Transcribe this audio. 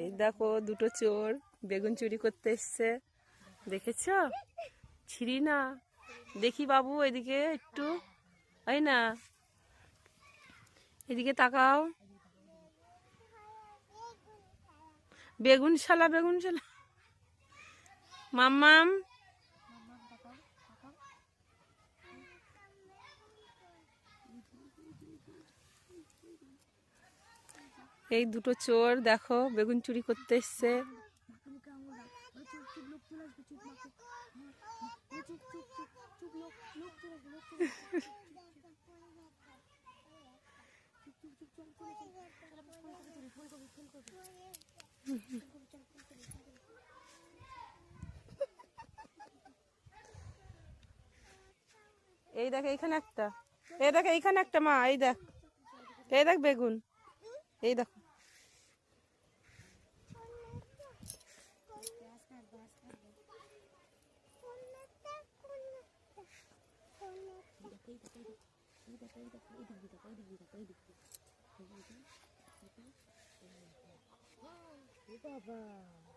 এই দেখো দুটো চোর বেগুন চুরি করতে এসছে, দেখেছ? ছিঁড়ি না, দেখি বাবু এদিকে একটু, তাই না? এদিকে তাকাও। বেগুন শালা, বেগুন শালা। মাম্মাম, এই দুটো চোর দেখো বেগুন চুরি করতে এসছে। এই দেখ এইখানে একটা, এই দেখ এইখানে একটা মা, এই দেখ, এই দেখ বেগুন, এই দেখো। বাবা